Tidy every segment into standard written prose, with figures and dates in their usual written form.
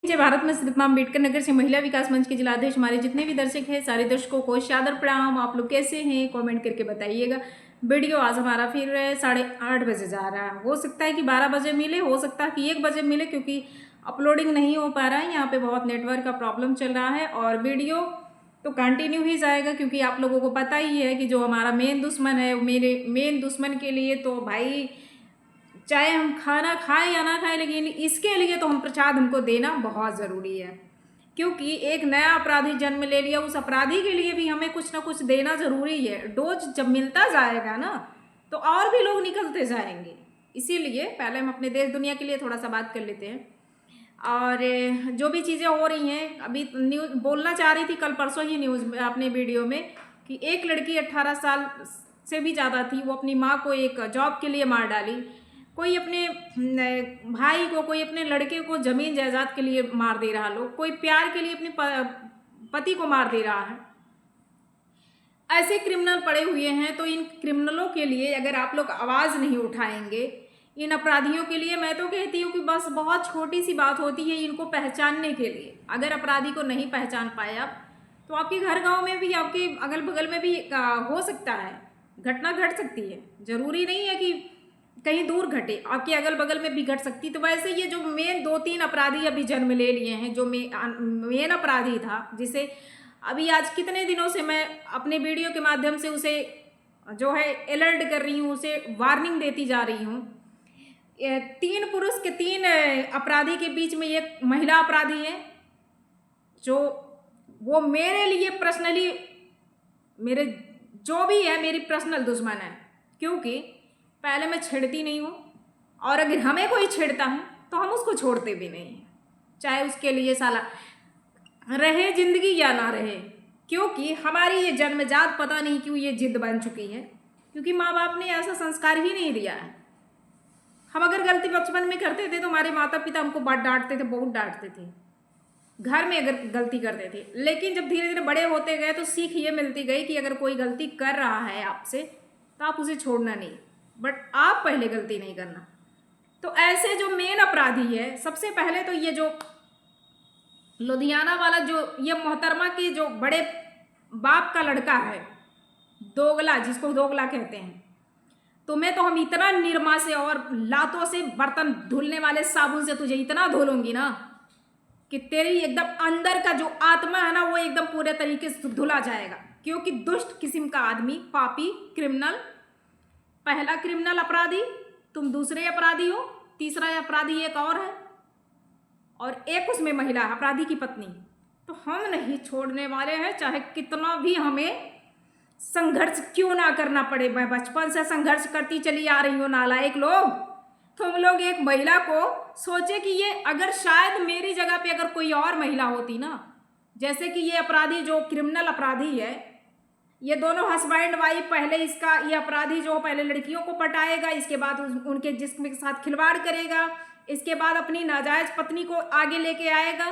जय भारत में स्थित मां अम्बेडकर नगर से महिला विकास मंच के जिलाध्यक्ष हमारे जितने भी दर्शक हैं सारे दर्शकों को सादर प्रणाम। आप लोग कैसे हैं कमेंट करके बताइएगा। वीडियो आज हमारा फिर 8:30 बजे जा रहा है। हो सकता है कि 12 बजे मिले, हो सकता है कि 1 बजे मिले, क्योंकि अपलोडिंग नहीं हो पा रहा है। यहाँ पे बहुत नेटवर्क का प्रॉब्लम चल रहा है और वीडियो तो कंटिन्यू ही जाएगा, क्योंकि आप लोगों को पता ही है कि जो हमारा मेन दुश्मन है, मेरे मेन दुश्मन के लिए तो भाई चाहे हम खाना खाएं या ना खाएं, लेकिन इसके लिए तो हम प्रसाद हमको देना बहुत ज़रूरी है। क्योंकि एक नया अपराधी जन्म ले लिया, उस अपराधी के लिए भी हमें कुछ ना कुछ देना ज़रूरी है। डोज जब मिलता जाएगा ना तो और भी लोग निकलते जाएंगे। इसीलिए पहले हम अपने देश दुनिया के लिए थोड़ा सा बात कर लेते हैं। और जो भी चीज़ें हो रही हैं, अभी न्यूज़ बोलना चाह रही थी कल परसों ही न्यूज़ में अपने वीडियो में कि एक लड़की 18 साल से भी ज़्यादा थी, वो अपनी माँ को एक जॉब के लिए मार डाली। कोई अपने भाई को, कोई अपने लड़के को ज़मीन जायदाद के लिए मार दे रहा लोग, कोई प्यार के लिए अपने पति को मार दे रहा है। ऐसे क्रिमिनल पड़े हुए हैं, तो इन क्रिमिनलों के लिए अगर आप लोग आवाज़ नहीं उठाएंगे, इन अपराधियों के लिए, मैं तो कहती हूँ कि बस बहुत छोटी सी बात होती है इनको पहचानने के लिए। अगर अपराधी को नहीं पहचान पाए आप, तो आपके घर गांव में भी, आपके अगल बगल में भी हो सकता है, घटना घट सकती है। ज़रूरी नहीं है कि कहीं दूर घटे, आपके अगल बगल में भी घट सकती। तो वैसे ये जो मेन 2-3 अपराधी अभी जन्म ले लिए हैं, जो मेन अपराधी था, जिसे अभी आज कितने दिनों से मैं अपने वीडियो के माध्यम से उसे जो है अलर्ट कर रही हूँ, उसे वार्निंग देती जा रही हूँ। 3 पुरुष के 3 अपराधी के बीच में एक महिला अपराधी है, जो वो मेरे लिए पर्सनली, मेरे जो भी है मेरी पर्सनल दुश्मन है। क्योंकि पहले मैं छेड़ती नहीं हूँ, और अगर हमें कोई छेड़ता है तो हम उसको छोड़ते भी नहीं हैं, चाहे उसके लिए साला रहे जिंदगी या ना रहे। क्योंकि हमारी ये जन्मजात पता नहीं क्यों ये जिद बन चुकी है, क्योंकि माँ बाप ने ऐसा संस्कार ही नहीं दिया है। हम अगर गलती बचपन में करते थे तो हमारे माता पिता हमको बहुत डांटते थे, बहुत डांटते थे घर में अगर गलती करते थे। लेकिन जब धीरे धीरे बड़े होते गए तो सीख ये मिलती गई कि अगर कोई गलती कर रहा है आपसे तो आप उसे छोड़ना नहीं, बट आप पहले गलती नहीं करना। तो ऐसे जो मेन अपराधी है, सबसे पहले तो ये जो लुधियाना वाला, जो ये मोहतरमा के जो बड़े बाप का लड़का है, दोगला, जिसको दोगला कहते हैं, तुम्हें तो हम इतना निरमा से और लातों से, बर्तन धुलने वाले साबुन से तुझे इतना धुलूंगी ना कि तेरी एकदम अंदर का जो आत्मा है ना वो एकदम पूरे तरीके से धुला जाएगा। क्योंकि दुष्ट किस्म का आदमी, पापी, क्रिमिनल, पहला क्रिमिनल अपराधी तुम, दूसरे अपराधी हो, तीसरा अपराधी एक और है, और एक उसमें महिला अपराधी की पत्नी। तो हम नहीं छोड़ने वाले हैं, चाहे कितना भी हमें संघर्ष क्यों ना करना पड़े। मैं बचपन से संघर्ष करती चली आ रही हूँ। नालायक लोग, तुम लोग एक महिला को सोचे कि ये, अगर शायद मेरी जगह पे अगर कोई और महिला होती ना, जैसे कि ये अपराधी जो क्रिमिनल अपराधी है, ये दोनों हस्बैंड वाइफ, पहले इसका ये अपराधी जो पहले लड़कियों को पटाएगा, इसके बाद उनके जिस्म के साथ खिलवाड़ करेगा, इसके बाद अपनी नाजायज पत्नी को आगे लेके आएगा,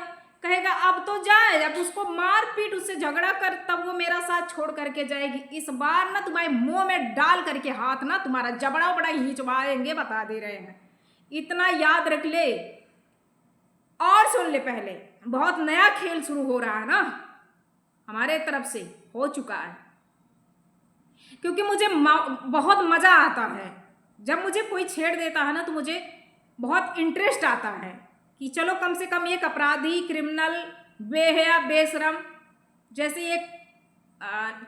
कहेगा अब तो जाए, अब उसको मार पीट, उससे झगड़ा कर, तब वो मेरा साथ छोड़ करके जाएगी। इस बार ना तुम्हारे मुंह में डाल करके हाथ ना तुम्हारा जबड़ा बड़ा खींचवाएंगे, बता दे रहे हैं, इतना याद रख ले। और सुन ले, पहले बहुत नया खेल शुरू हो रहा है ना, हमारे तरफ से हो चुका है। क्योंकि मुझे बहुत मज़ा आता है जब मुझे कोई छेड़ देता है ना, तो मुझे बहुत इंटरेस्ट आता है कि चलो कम से कम एक अपराधी, क्रिमिनल, बेहया, बेशरम, जैसे एक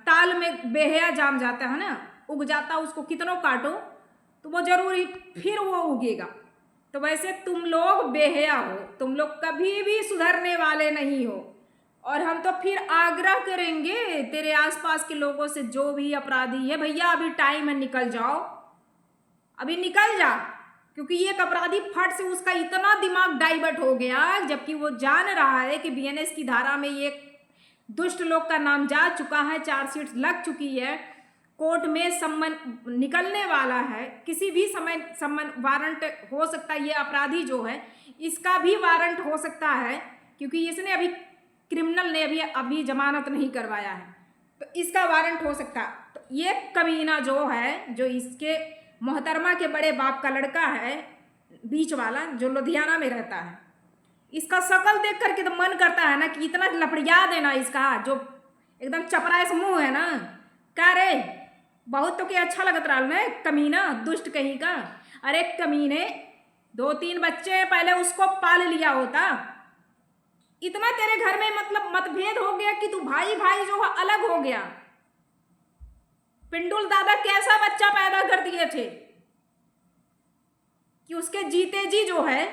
ताल में बेहया जाम जाता है ना, उग जाता, उसको कितनों काटो तो वो जरूरी फिर वो उगेगा। तो वैसे तुम लोग बेहया हो, तुम लोग कभी भी सुधरने वाले नहीं हो। और हम तो फिर आग्रह करेंगे तेरे आसपास के लोगों से, जो भी अपराधी है, भैया अभी टाइम है, निकल जाओ, अभी निकल जा। क्योंकि ये एक अपराधी फट से उसका इतना दिमाग डाइवर्ट हो गया, जबकि वो जान रहा है कि बीएनएस की धारा में ये दुष्ट लोग का नाम जा चुका है, चार्जशीट लग चुकी है, कोर्ट में सम्मन निकलने वाला है, किसी भी समय सम्मन वारंट हो सकता है। ये अपराधी जो है इसका भी वारंट हो सकता है, क्योंकि इसने अभी, क्रिमिनल ने अभी जमानत नहीं करवाया है, तो इसका वारंट हो सकता। तो ये कमीना जो है, जो इसके मोहतरमा के बड़े बाप का लड़का है, बीच वाला, जो लुधियाना में रहता है, इसका शकल देख करके तो मन करता है ना कि इतना लपड़िया देना इसका, जो एकदम चपरास मुंह है ना। क्या रे, बहुत तो क्या अच्छा लगत रहा ना, कमीना दुष्ट कहीं का। अरे कमीने, 2-3 बच्चे पहले उसको पाल लिया होता। इतना तेरे घर में मतलब मतभेद हो गया कि तू भाई भाई जो है अलग हो गया। पिंडुल दादा कैसा बच्चा पैदा कर दिए थे कि उसके जीते जी जो है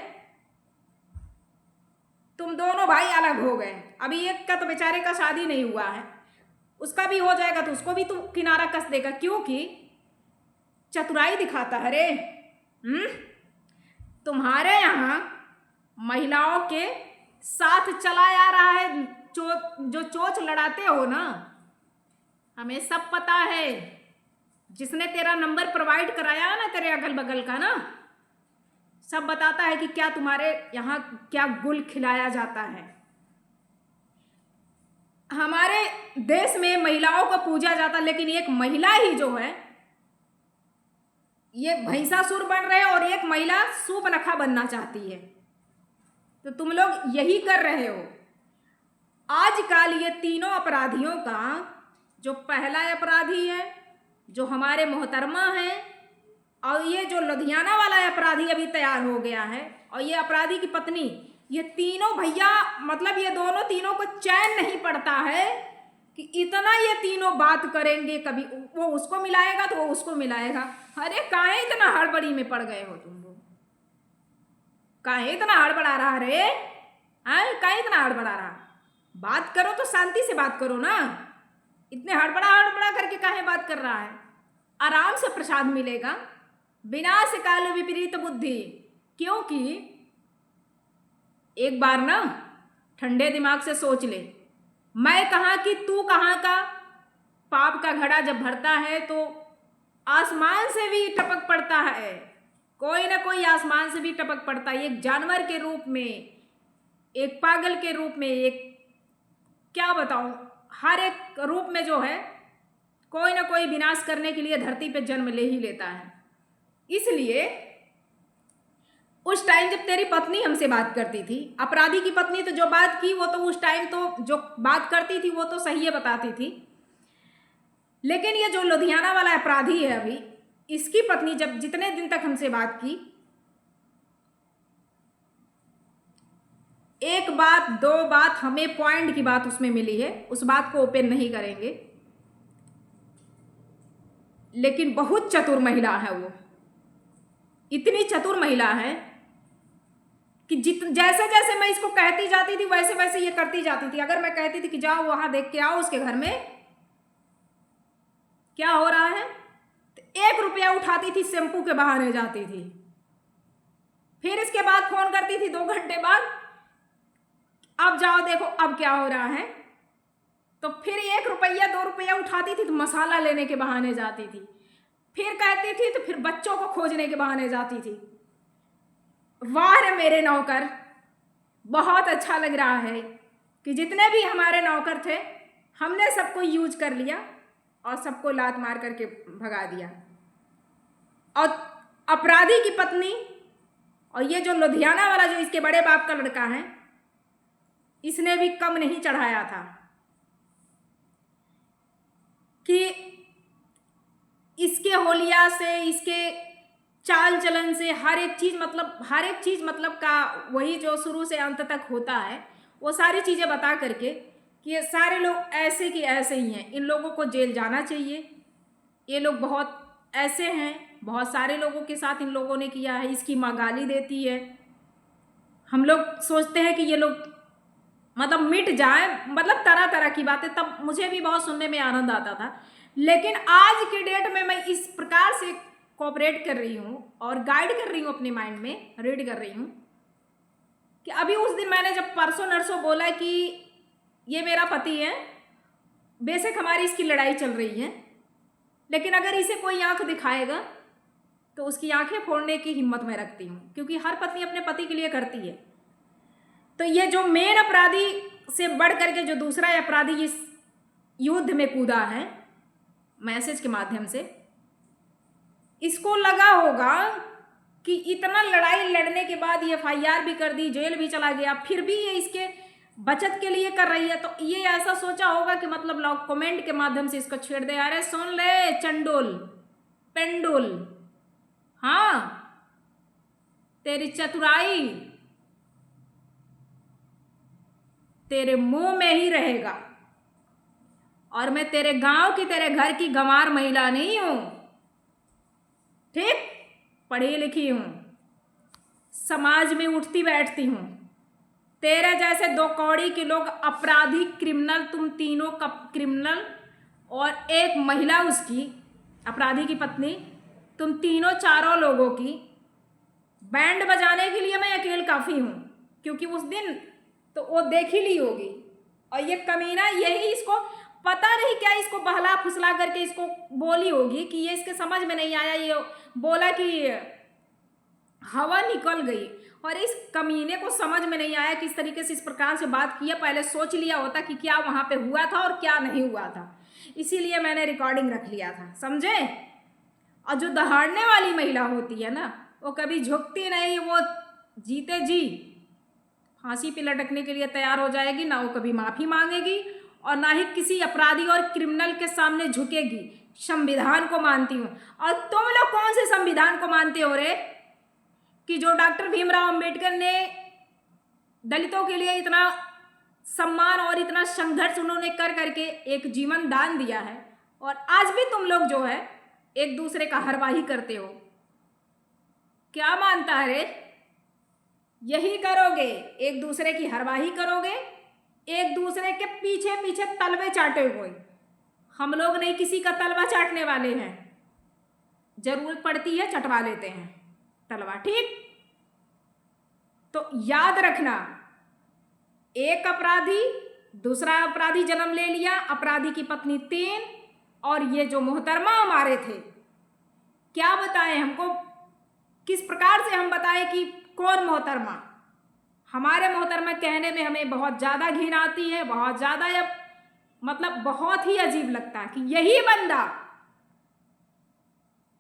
तुम दोनों भाई अलग हो गए। अभी एक का तो बेचारे का शादी नहीं हुआ है, उसका भी हो जाएगा तो उसको भी तू किनारा कस देगा, क्योंकि चतुराई दिखाता है रे। तुम्हारे यहाँ महिलाओं के साथ चला आ रहा है, जो चोच लड़ाते हो ना, हमें सब पता है। जिसने तेरा नंबर प्रोवाइड कराया ना तेरे अगल बगल का ना, सब बताता है कि क्या तुम्हारे यहाँ क्या गुल खिलाया जाता है। हमारे देश में महिलाओं को पूजा जाता, लेकिन एक महिला ही जो है ये भैंसासुर बन रहे और एक महिला सूर्पनखा बनना चाहती है। तो तुम लोग यही कर रहे हो। आजकल ये तीनों अपराधियों का, जो पहला अपराधी है जो हमारे मोहतरमा है, और ये जो लुधियाना वाला अपराधी अभी तैयार हो गया है, और ये अपराधी की पत्नी, ये तीनों भैया मतलब ये दोनों तीनों को चैन नहीं पड़ता है कि इतना ये तीनों बात करेंगे। कभी वो उसको मिलाएगा तो वो उसको मिलाएगा। अरे काहे इतना हड़बड़ी में पड़ गए हो तुम लोग? काहे इतना हड़बड़ा रहा रे? काहे इतना हड़बड़ा रहा? बात करो तो शांति से बात करो ना। इतने हड़बड़ा करके काहे बात कर रहा है? आराम से प्रसाद मिलेगा, विनाश काल विपरीत बुद्धि। क्योंकि एक बार ना ठंडे दिमाग से सोच ले, मैं कहाँ कि तू कहाँ का। पाप का घड़ा जब भरता है तो आसमान से भी टपक पड़ता है, कोई ना कोई आसमान से भी टपक पड़ता है। एक जानवर के रूप में, एक पागल के रूप में, एक क्या बताऊं, हर एक रूप में जो है कोई ना कोई विनाश करने के लिए धरती पे जन्म ले ही लेता है। इसलिए उस टाइम जब तेरी पत्नी हमसे बात करती थी, अपराधी की पत्नी, तो जो बात की वो तो उस टाइम तो जो बात करती थी वो तो सही है बताती थी। लेकिन ये जो लुधियाना वाला अपराधी है अभी, इसकी पत्नी जब जितने दिन तक हमसे बात की, एक बात 2 बात हमें पॉइंट की बात उसमें मिली है, उस बात को ओपन नहीं करेंगे। लेकिन बहुत चतुर महिला है वो, इतनी चतुर महिला है कि जैसे जैसे मैं इसको कहती जाती थी वैसे वैसे ये करती जाती थी। अगर मैं कहती थी कि जाओ वहां देख के आओ उसके घर में क्या हो रहा है, तो 1 रुपया उठाती थी, शैम्पू के बहाने जाती थी। फिर इसके बाद फोन करती थी 2 घंटे बाद, अब जाओ देखो अब क्या हो रहा है। तो फिर 1 रुपया 2 रुपया उठाती थी तो मसाला लेने के बहाने जाती थी। फिर कहती थी तो फिर बच्चों को खोजने के बहाने जाती थी। वाह रे मेरे नौकर, बहुत अच्छा लग रहा है कि जितने भी हमारे नौकर थे हमने सबको यूज कर लिया और सबको लात मार करके भगा दिया। और अपराधी की पत्नी और ये जो लुधियाना वाला जो इसके बड़े बाप का लड़का है, इसने भी कम नहीं चढ़ाया था कि इसके होलिया से, इसके चाल चलन से, हर एक चीज़ मतलब का वही जो शुरू से अंत तक होता है वो सारी चीज़ें बता करके कि ये सारे लोग ऐसे कि ऐसे ही हैं, इन लोगों को जेल जाना चाहिए, ये लोग बहुत ऐसे हैं, बहुत सारे लोगों के साथ इन लोगों ने किया है। इसकी माँ गाली देती है। हम लोग सोचते हैं कि ये लोग मतलब मिट जाए, मतलब तरह तरह की बातें, तब मुझे भी बहुत सुनने में आनंद आता था। लेकिन आज के डेट में मैं इस प्रकार से कोऑपरेट कर रही हूँ और गाइड कर रही हूँ, अपने माइंड में रीड कर रही हूँ कि अभी उस दिन मैंने जब परसों नरसों बोला कि ये मेरा पति है, बेशक हमारी इसकी लड़ाई चल रही है, लेकिन अगर इसे कोई आंख दिखाएगा तो उसकी आंखें फोड़ने की हिम्मत मैं रखती हूँ, क्योंकि हर पत्नी अपने पति के लिए करती है। तो ये जो मेन अपराधी से बढ़ करके जो दूसरा अपराधी इस युद्ध में कूदा है मैसेज के माध्यम से, इसको लगा होगा कि इतना लड़ाई लड़ने के बाद ये FIR भी कर दी, जेल भी चला गया, फिर भी ये इसके बचत के लिए कर रही है। तो ये ऐसा सोचा होगा कि मतलब लोग कमेंट के माध्यम से इसको छेड़ दे। अरे सुन ले चंडोल पेंडुल, हाँ तेरी चतुराई तेरे मुंह में ही रहेगा। और मैं तेरे गांव की, तेरे घर की गंवार महिला नहीं हूं, ठीक? पढ़ी लिखी हूं, समाज में उठती बैठती हूं। तेरे जैसे दो कौड़ी के लोग, अपराधी, क्रिमिनल, तुम तीनों का क्रिमिनल और एक महिला उसकी अपराधी की पत्नी, तुम तीनों चारों लोगों की बैंड बजाने के लिए मैं अकेले काफ़ी हूँ। क्योंकि उस दिन तो वो देख ही ली होगी। और ये कमीना यही, इसको पता नहीं क्या इसको बहला फुसला करके इसको बोली होगी कि ये इसके समझ में नहीं आया। ये बोला कि हवा निकल गई, और इस कमीने को समझ में नहीं आया किस तरीके से इस प्रकार से बात किया। पहले सोच लिया होता कि क्या वहाँ पे हुआ था और क्या नहीं हुआ था, इसीलिए मैंने रिकॉर्डिंग रख लिया था, समझे? और जो दहाड़ने वाली महिला होती है ना, वो कभी झुकती नहीं, वो जीते जी फांसी पे लटकने के लिए तैयार हो जाएगी। ना वो कभी माफ़ी मांगेगी और ना ही किसी अपराधी और क्रिमिनल के सामने झुकेगी। संविधान को मानती हूँ। और तुम लोग कौन से संविधान को मानते हो रे, कि जो डॉक्टर भीमराव अंबेडकर ने दलितों के लिए इतना सम्मान और इतना संघर्ष उन्होंने कर करके एक जीवन दान दिया है, और आज भी तुम लोग जो है एक दूसरे का हरवाही करते हो। क्या मानता है रे? यही करोगे, एक दूसरे की हरवाही करोगे, एक दूसरे के पीछे पीछे तलवे चाटोगे। हम लोग नहीं किसी का तलवा चाटने वाले हैं, जरूरत पड़ती है चटवा लेते हैं तलवा, ठीक? तो याद रखना, एक अपराधी, दूसरा अपराधी जन्म ले लिया, अपराधी की पत्नी 3, और ये जो मोहतरमा हमारे थे, क्या बताएं हमको, किस प्रकार से हम बताएं कि कौन मोहतरमा? हमारे मोहतरमा कहने में हमें बहुत ज़्यादा घिन आती है, बहुत ज़्यादा, या मतलब बहुत ही अजीब लगता है कि यही बंदा,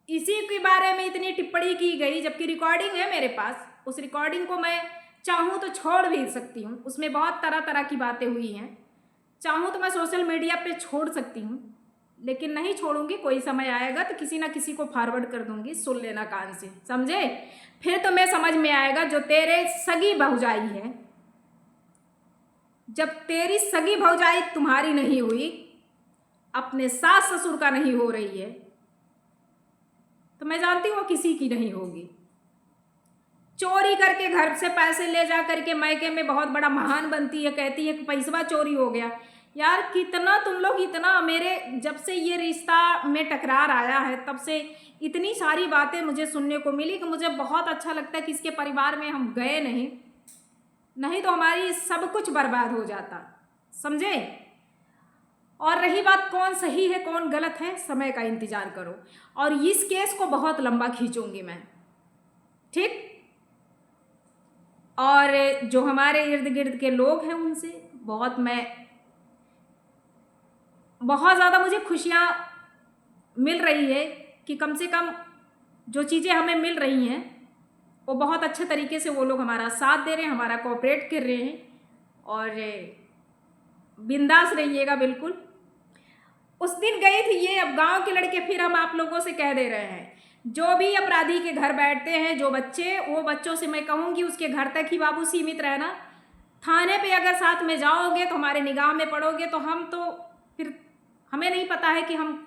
इसी के बारे में इतनी टिप्पणी की गई, जबकि रिकॉर्डिंग है मेरे पास। उस रिकॉर्डिंग को मैं चाहूँ तो छोड़ भी सकती हूँ, उसमें बहुत तरह तरह की बातें हुई हैं। चाहूँ तो मैं सोशल मीडिया पे छोड़ सकती हूँ, लेकिन नहीं छोड़ूंगी। कोई समय आएगा तो किसी ना किसी को फॉरवर्ड कर दूंगी, सुन लेना कान से, समझे? फिर तो मैं समझ में आएगा, जो तेरे सगी भौजाई है, जब तेरी सगी भौजाई तुम्हारी नहीं हुई, अपने सास ससुर का नहीं हो रही है, तो मैं जानती हूँ किसी की नहीं होगी। चोरी करके घर से पैसे ले जा करके मायके में बहुत बड़ा महान बनती है, कहती है कि पैसा चोरी हो गया। यार कितना तुम लोग, इतना मेरे जब से ये रिश्ता में टकरार आया है तब से इतनी सारी बातें मुझे सुनने को मिली कि मुझे बहुत अच्छा लगता है कि इसके परिवार में हम गए नहीं तो हमारी सब कुछ बर्बाद हो जाता, समझे? और रही बात कौन सही है कौन गलत है, समय का इंतजार करो। और इस केस को बहुत लंबा खींचूंगी मैं, ठीक? और जो हमारे इर्द गिर्द के लोग हैं उनसे बहुत ज़्यादा मुझे खुशियाँ मिल रही है कि कम से कम जो चीज़ें हमें मिल रही हैं वो बहुत अच्छे तरीके से वो लोग हमारा साथ दे रहे हैं, हमारा कोऑपरेट कर रहे हैं। और बिंदास रहिएगा बिल्कुल। उस दिन गई थी ये, अब गांव के लड़के फिर हम आप लोगों से कह दे रहे हैं, जो भी अपराधी के घर बैठते हैं जो बच्चे, वो बच्चों से मैं कहूँगी उसके घर तक ही बाबू सीमित रहना। थाने पे अगर साथ में जाओगे तो हमारे निगाह में पड़ोगे, तो हम तो फिर हमें नहीं पता है कि हम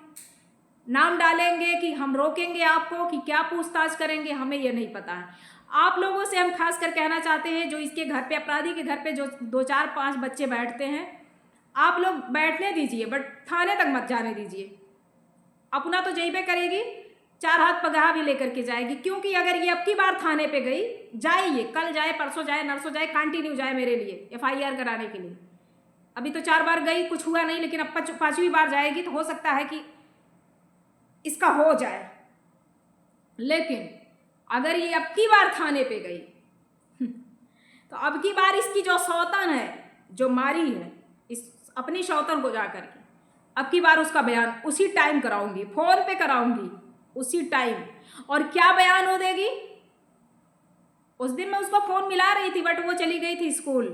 नाम डालेंगे कि हम रोकेंगे आपको कि क्या पूछताछ करेंगे, हमें ये नहीं पता है। आप लोगों से हम खास कर कहना चाहते हैं, जो इसके घर पे, अपराधी के घर पे जो 2 4 5 बच्चे बैठते हैं, आप लोग बैठने दीजिए, बट थाने तक मत जाने दीजिए। अपना तो जई पे करेगी, 4 हाथ पगहा भी लेकर के जाएगी। क्योंकि अगर ये अब की बार थाने पे गई, जाए, ये कल जाए, परसों जाए, नरसों जाए, कंटिन्यू जाए मेरे लिए FIR कराने के लिए। अभी तो 4 बार गई, कुछ हुआ नहीं, लेकिन अब 5वीं बार जाएगी तो हो सकता है कि इसका हो जाए। लेकिन अगर ये अब की बार थाने पे गई तो अब की बार इसकी जो सौतन है, जो मारी है, इस अपनी सौतन को जा करके अब की बार उसका बयान उसी टाइम कराऊंगी, फोन पे कराऊंगी उसी टाइम। और क्या बयान हो देगी? उस दिन मैं उसको फ़ोन मिला रही थी बट वो चली गई थी स्कूल,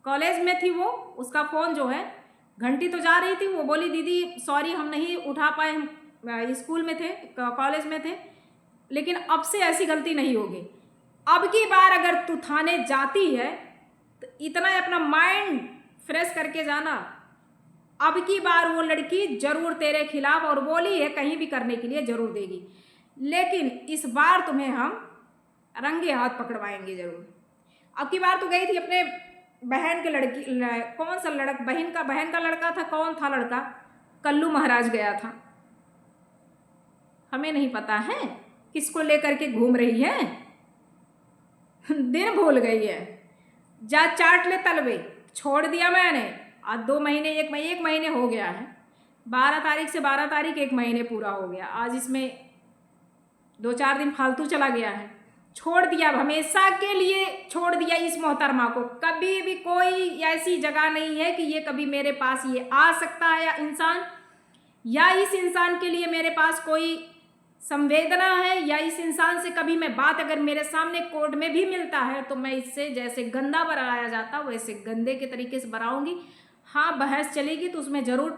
कॉलेज में थी वो। उसका फ़ोन जो है घंटी तो जा रही थी, वो बोली दीदी सॉरी हम नहीं उठा पाए, हम स्कूल में थे, कॉलेज में थे, लेकिन अब से ऐसी गलती नहीं होगी। अब की बार अगर तू थाने जाती है तो इतना अपना माइंड फ्रेश करके जाना, अब की बार वो लड़की जरूर तेरे खिलाफ, और बोली है कहीं भी करने के लिए जरूर देगी, लेकिन इस बार तुम्हें हम रंगे हाथ पकड़वाएंगे जरूर। अब की बार तो गई थी अपने बहन के कौन सा बहन का लड़का था, कौन था लड़का, कल्लू महाराज गया था, हमें नहीं पता है किसको लेकर के घूम रही है, दिन भूल गई है। जा चाट ले तलवे, छोड़ दिया मैंने। आज 2 महीने, एक महीने हो गया है, 12 तारीख से 12 तारीख 1 महीने पूरा हो गया। आज इसमें 2-4 दिन फालतू चला गया है, छोड़ दिया, हमेशा के लिए छोड़ दिया इस मोहतरमा को। कभी भी कोई ऐसी जगह नहीं है कि ये कभी मेरे पास ये आ सकता है, या इंसान, या इस इंसान के लिए मेरे पास कोई संवेदना है, या इस इंसान से कभी मैं बात, अगर मेरे सामने कोर्ट में भी मिलता है तो मैं इससे जैसे गंदा बराया जाता वैसे गंदे के तरीके से बराऊंगी। हाँ, बहस चलेगी तो उसमें ज़रूर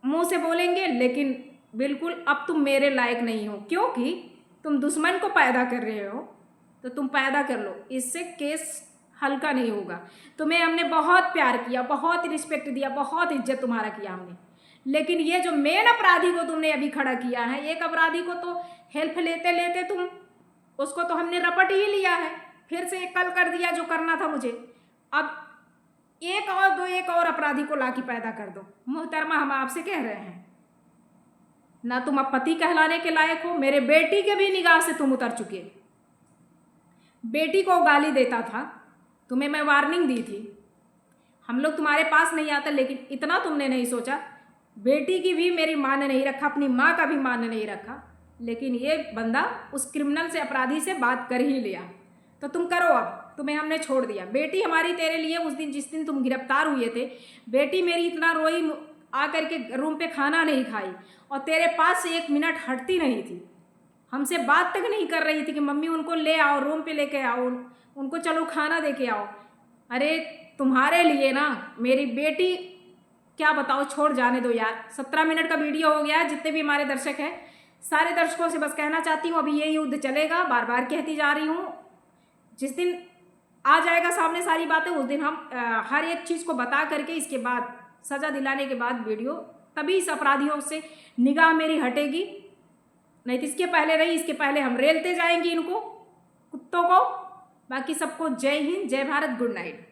मुंह से बोलेंगे, लेकिन बिल्कुल अब तुम मेरे लायक नहीं हो, क्योंकि तुम दुश्मन को पैदा कर रहे हो, तो तुम पैदा कर लो, इससे केस हल्का नहीं होगा। तुम्हें हमने बहुत प्यार किया, बहुत रिस्पेक्ट दिया, बहुत इज्जत तुम्हारा किया हमने, लेकिन ये जो मेन अपराधी को तुमने अभी खड़ा किया है, एक अपराधी को तो हेल्प लेते लेते तुम उसको तो हमने रपट ही लिया है, फिर से कल कर दिया जो करना था मुझे। अब एक और अपराधी को लाके पैदा कर दो। मोहतरमा, हम आपसे कह रहे हैं ना, तुम अब पति कहलाने के लायक हो। मेरे बेटी के भी निगाह से तुम उतर चुके, बेटी को गाली देता था, तुम्हें मैं वार्निंग दी थी, हम लोग तुम्हारे पास नहीं आते, लेकिन इतना तुमने नहीं सोचा। बेटी की भी मेरी माँ ने नहीं रखा, अपनी माँ का भी माँ ने नहीं रखा, लेकिन ये बंदा उस क्रिमिनल से, अपराधी से बात कर ही लिया, तो तुम करो। अब तुम्हें हमने छोड़ दिया। बेटी हमारी तेरे लिए उस दिन, जिस दिन तुम गिरफ्तार हुए थे, बेटी मेरी इतना रोई, आकर के रूम पे खाना नहीं खाई, और तेरे पास से 1 मिनट हटती नहीं थी, हमसे बात तक नहीं कर रही थी कि मम्मी उनको ले आओ, रूम पे लेके आओ, उनको चलो खाना दे के आओ। अरे तुम्हारे लिए ना मेरी बेटी, क्या बताओ, छोड़ जाने दो यार। 17 मिनट का वीडियो हो गया है। जितने भी हमारे दर्शक हैं, सारे दर्शकों से बस कहना चाहती हूँ, अभी ये युद्ध चलेगा, बार बार कहती जा रही हूँ। जिस दिन आ जाएगा सामने सारी बातें, उस दिन हम हर एक चीज़ को बता करके, इसके बाद सज़ा दिलाने के बाद वीडियो, तभी इस अपराधियों से निगाह मेरी हटेगी, नहीं तो इसके पहले नहीं, इसके पहले हम रेलते जाएंगे इनको, कुत्तों को। बाकी सबको जय हिंद, जय भारत, गुड नाइट।